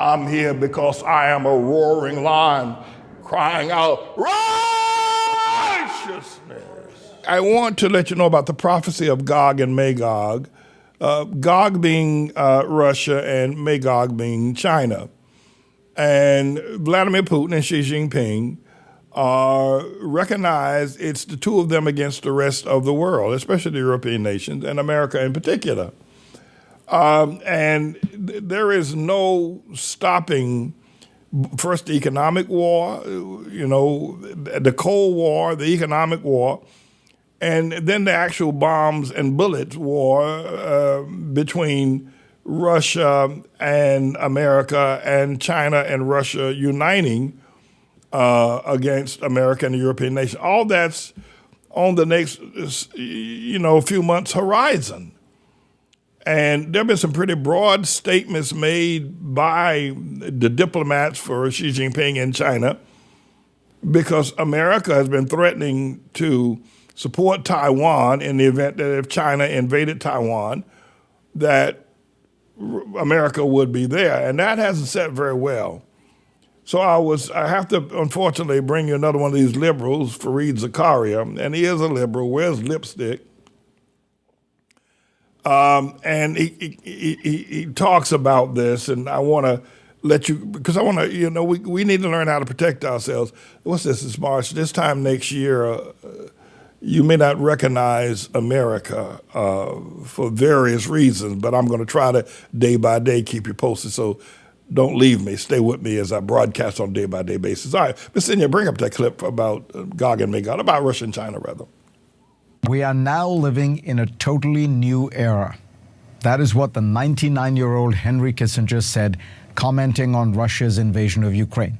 I'm here because I am a roaring lion crying out righteousness. I want to let you know about the prophecy of Gog and Magog, Gog being Russia and Magog being China. And Vladimir Putin and Xi Jinping recognize it's the two of them against the rest of the world, especially the European nations and America in particular. And there is no stopping, first, the economic war, the Cold War, the economic war, and then the actual bombs and bullets war between Russia and America and China and Russia uniting against America and the European nations. All that's on the next, few months' horizon. And there have been some pretty broad statements made by the diplomats for Xi Jinping in China, because America has been threatening to support Taiwan in the event that if China invaded Taiwan, that America would be there. And that hasn't set very well. So I have to, unfortunately, bring you another one of these liberals, Fareed Zakaria, and he is a liberal, wears lipstick. And he talks about this, and I want to let you, because I want to, we need to learn how to protect ourselves. What's this? It's March. This time next year, you may not recognize America for various reasons, but I'm going to try to day by day keep you posted. So don't leave me. Stay with me as I broadcast on a day by day basis. All right, Ms. Senior, bring up that clip about Gog and Magog, about Russia and China, rather. We are now living in a totally new era. That is what the 99-year-old Henry Kissinger said, commenting on Russia's invasion of Ukraine.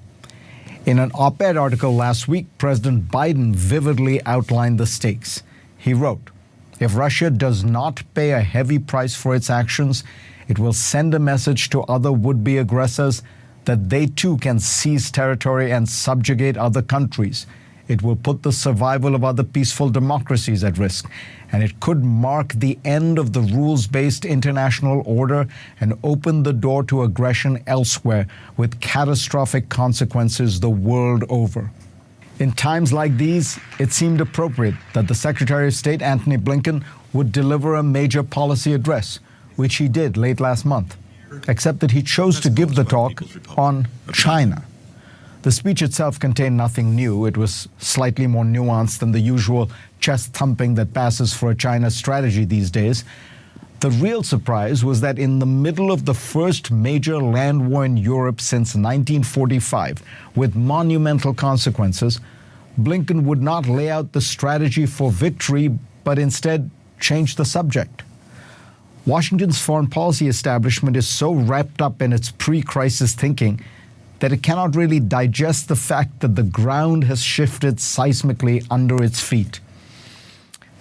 In an op-ed article last week, President Biden vividly outlined the stakes. He wrote, "If Russia does not pay a heavy price for its actions, it will send a message to other would-be aggressors that they too can seize territory and subjugate other countries. It will put the survival of other peaceful democracies at risk, and it could mark the end of the rules-based international order and open the door to aggression elsewhere with catastrophic consequences the world over." In times like these, it seemed appropriate that the Secretary of State, Antony Blinken, would deliver a major policy address, which he did late last month, except that he chose to give the talk on China. The speech itself contained nothing new. It was slightly more nuanced than the usual chest thumping that passes for a China strategy these days. The real surprise was that in the middle of the first major land war in Europe since 1945, with monumental consequences, Blinken would not lay out the strategy for victory, but instead change the subject. Washington's foreign policy establishment is so wrapped up in its pre-crisis thinking that it cannot really digest the fact that the ground has shifted seismically under its feet.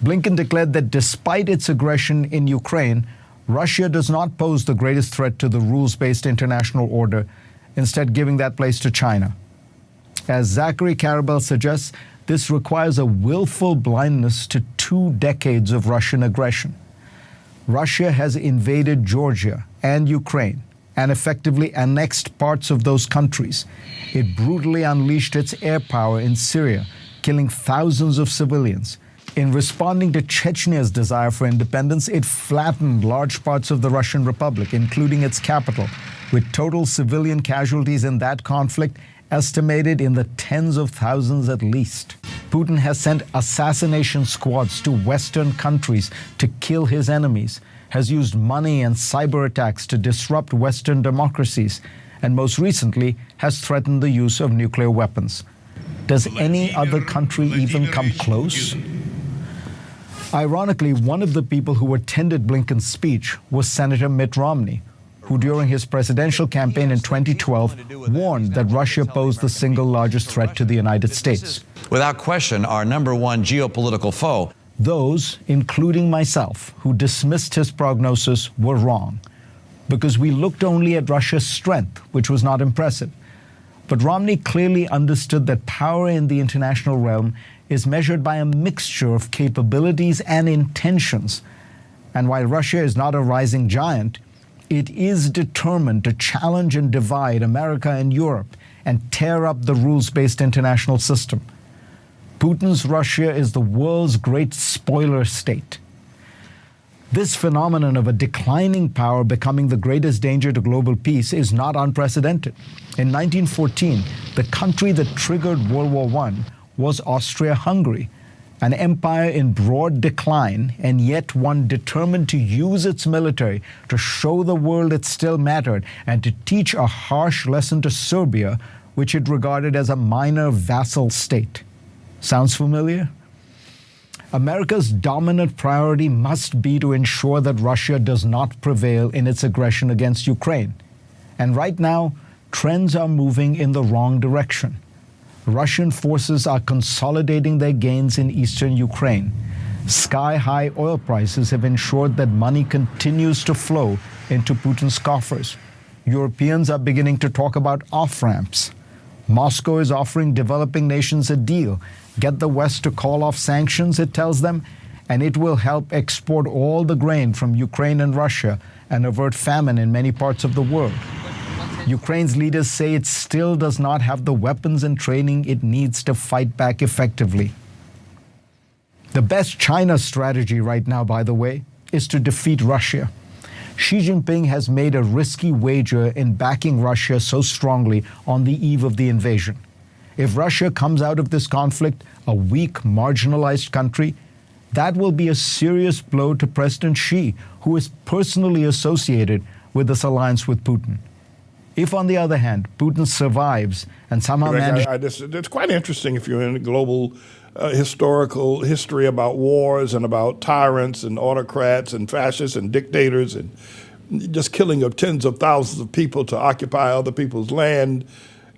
Blinken declared that despite its aggression in Ukraine, Russia does not pose the greatest threat to the rules-based international order, instead giving that place to China. As Zachary Karabel suggests, this requires a willful blindness to 2 decades of Russian aggression. Russia has invaded Georgia and Ukraine and effectively annexed parts of those countries. It brutally unleashed its air power in Syria, killing thousands of civilians. In responding to Chechnya's desire for independence, it flattened large parts of the Russian Republic, including its capital, with total civilian casualties in that conflict estimated in the tens of thousands at least. Putin has sent assassination squads to Western countries to kill his enemies, has used money and cyber attacks to disrupt Western democracies, and most recently has threatened the use of nuclear weapons. Does any other country even come close? Ironically, one of the people who attended Blinken's speech was Senator Mitt Romney, who during his presidential campaign in 2012 warned that Russia posed the single largest threat to the United States. Without question, our number one geopolitical foe. Those, including myself, who dismissed his prognosis were wrong, because we looked only at Russia's strength, which was not impressive. But Romney clearly understood that power in the international realm is measured by a mixture of capabilities and intentions. And while Russia is not a rising giant, It is determined to challenge and divide America and Europe and tear up the rules-based international system. Putin's Russia is the world's great spoiler state. This phenomenon of a declining power becoming the greatest danger to global peace is not unprecedented. In 1914, the country that triggered World War I was Austria-Hungary, an empire in broad decline, and yet one determined to use its military to show the world it still mattered and to teach a harsh lesson to Serbia, which it regarded as a minor vassal state. Sounds familiar? America's dominant priority must be to ensure that Russia does not prevail in its aggression against Ukraine. And right now, trends are moving in the wrong direction. Russian forces are consolidating their gains in eastern Ukraine. Sky-high oil prices have ensured that money continues to flow into Putin's coffers. Europeans are beginning to talk about off-ramps. Moscow is offering developing nations a deal. Get the West to call off sanctions, it tells them, and it will help export all the grain from Ukraine and Russia and avert famine in many parts of the world. Ukraine's leaders say it still does not have the weapons and training it needs to fight back effectively. The best China strategy right now, by the way, is to defeat Russia. Xi Jinping has made a risky wager in backing Russia so strongly on the eve of the invasion. If Russia comes out of this conflict a weak, marginalized country, that will be a serious blow to President Xi, who is personally associated with this alliance with Putin. If, on the other hand, Putin survives and somehow manages... It's quite interesting if you're in a global historical history about wars and about tyrants and autocrats and fascists and dictators and just killing of tens of thousands of people to occupy other people's land.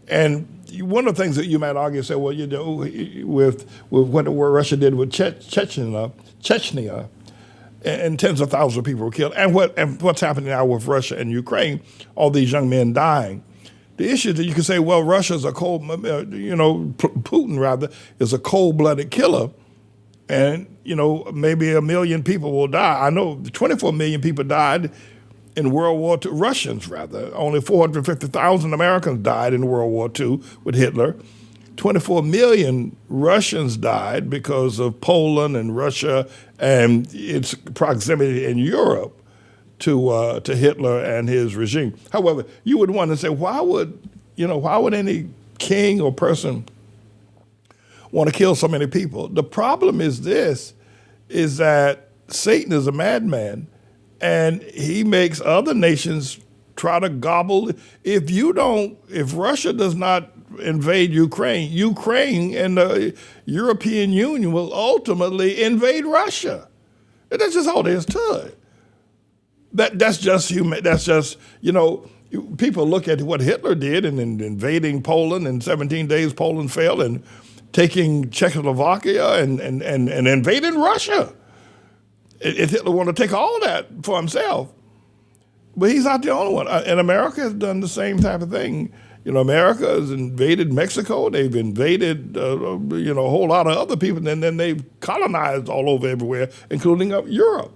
And one of the things that you might argue, say, well, you know, with what Russia did with Chechnya, and tens of thousands of people were killed, and what's happening now with Russia and Ukraine, all these young men dying. The issue is that you can say, well, Russia's a Putin rather is a cold-blooded killer, and maybe 1 million people will die. I know 24 million people died in World War II, Russians rather. Only 450,000 Americans died in World War II with Hitler. 24 million Russians died because of Poland and Russia and its proximity in Europe to Hitler and his regime. However, you would want to say, why would any king or person want to kill so many people? The problem is that Satan is a madman, and he makes other nations try to gobble. If Russia does not invade Ukraine and the European Union will ultimately invade Russia. That's just all there is to it. That's just human. That's just, people look at what Hitler did in invading Poland. In 17 days, Poland fell, and taking Czechoslovakia and invading Russia. If Hitler wanted to take all of that for himself. But he's not the only one. And America has done the same type of thing. America has invaded Mexico. They've invaded, a whole lot of other people, and then they've colonized all over everywhere, including Europe.